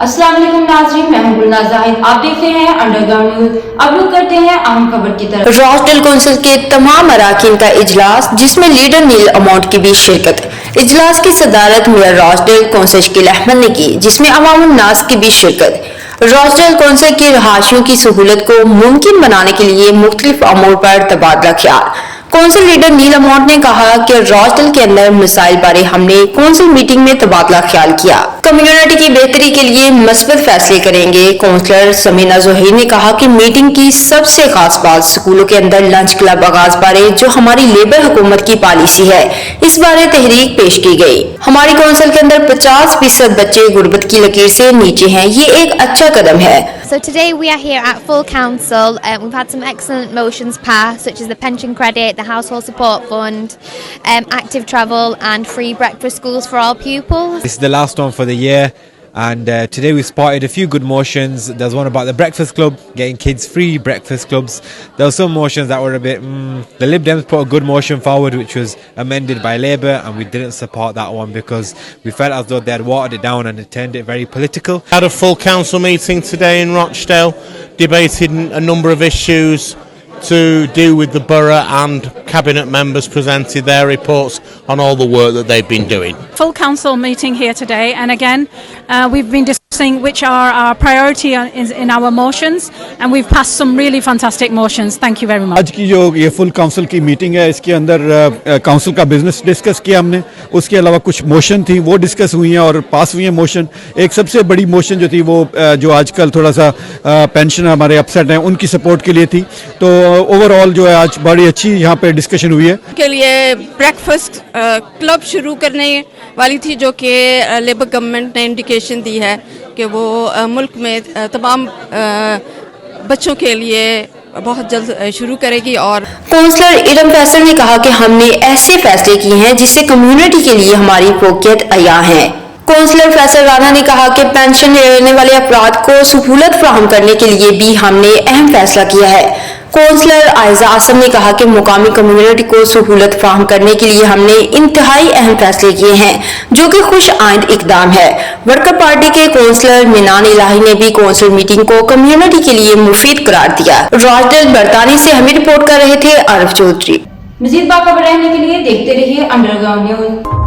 अस्सलाम वालेकुम नाज़रीन, मैं हूं गुलनाज़ ज़ाहिद। आप देख रहे हैं अंडरग्राउंड न्यूज। अब रुक करते हैं अहम खबर की तरफ। रॉसडेल कौंसिल के तमाम अराकीन का इजलास, जिसमें लीडर नील अमाउंट की भी शिरकत। इजलास की सदारत मेयर रॉसडेल कौंसिल शकील अहमद ने की, जिसमें अवामुन नास की भी शिरकत। रॉसडेल कौंसिल की रहायशियों की सहूलत को मुमकिन बनाने के लिए मुख्तलिफ अमूर पर तबादला ख्याल। कौंसिल लीडर नील अमाउंट ने कहा कि रॉसडेल के अंदर मसाइल बारे हमने कौंसिल मीटिंग में तबादला ख्याल किया, कम्युनिटी की बेहतरी के लिए मस्बत फैसले करेंगे। काउंसलर समीना ज़ोहैर ने कहा कि मीटिंग की सबसे खास बात स्कूलों के अंदर लंच क्लब आगाज बारे जो हमारी लेबर हुकूमत की पॉलिसी है, इस बारे तहरीक पेश की गई। हमारी काउंसिल के अंदर 50% बच्चे गुर्बत की लकीर से नीचे हैं, ये एक अच्छा कदम है। So today we are here at full council. We've had some excellent motions passed, such as the pension credit, the household support fund, active travel and free breakfast schools for all pupils. This is the last one for the year, and today we spotted a few good motions. There's one about the breakfast club, getting kids free breakfast clubs. There were some motions that were a bit the Lib Dems put a good motion forward, which was amended by Labour, and we didn't support that one because we felt as though they had watered it down and it turned it very political. Had a full council meeting today in Rochdale, debated a number of issues to do with the borough, and cabinet members presented their reports on all the work that they've been doing. Full council meeting here today, and again we've been discussing which are our priority in our motions, and we've passed some really fantastic motions. Thank you very much. आज की जो ये full council की meeting है, इसके अंदर council का business discuss किया हमने, उसके अलावा कुछ मोशन थी वो डिस्कस हुई हैं और पास हुई हैं मोशन। एक सबसे बड़ी मोशन जो थी वो जो आजकल थोड़ा सा पेंशन हमारे अपसेट हैं उनकी सपोर्ट के लिए थी। तो ओवरऑल जो है आज बड़ी अच्छी यहाँ पे डिस्कशन हुई है। के लिए ब्रेकफास्ट क्लब शुरू करने वाली थी, जो कि लेबर गवर्नमेंट ने इंडिकेशन दी है कि वो मुल्क में तमाम बच्चों के लिए बहुत जल्द शुरू करेगी। और काउंसलर इरम फैसल ने कहा कि हमने ऐसे फैसले किए हैं जिससे कम्युनिटी के लिए हमारी फोकियत अया है। काउंसलर फैसल राना ने कहा कि पेंशन लेने वाले अफराद को सहूलत फराहम करने के लिए भी हमने अहम फैसला किया है। काउंसलर आयजा आसम ने कहा कि मुकामी कम्युनिटी को सहूलत फराहम करने के लिए हमने इंतहाई अहम फैसले किए हैं, जो कि खुश आइंद इकदाम है। वर्कर पार्टी के काउंसलर मिनान इलाही ने भी काउंसिल मीटिंग को कम्युनिटी के लिए मुफीद करार दिया। रॉसडेल बरतानी से हमें रिपोर्ट कर रहे थे आरिफ चौधरी। मजीद बाखबर रहने के लिए देखते रहिए अंडरग्राउंड न्यूज।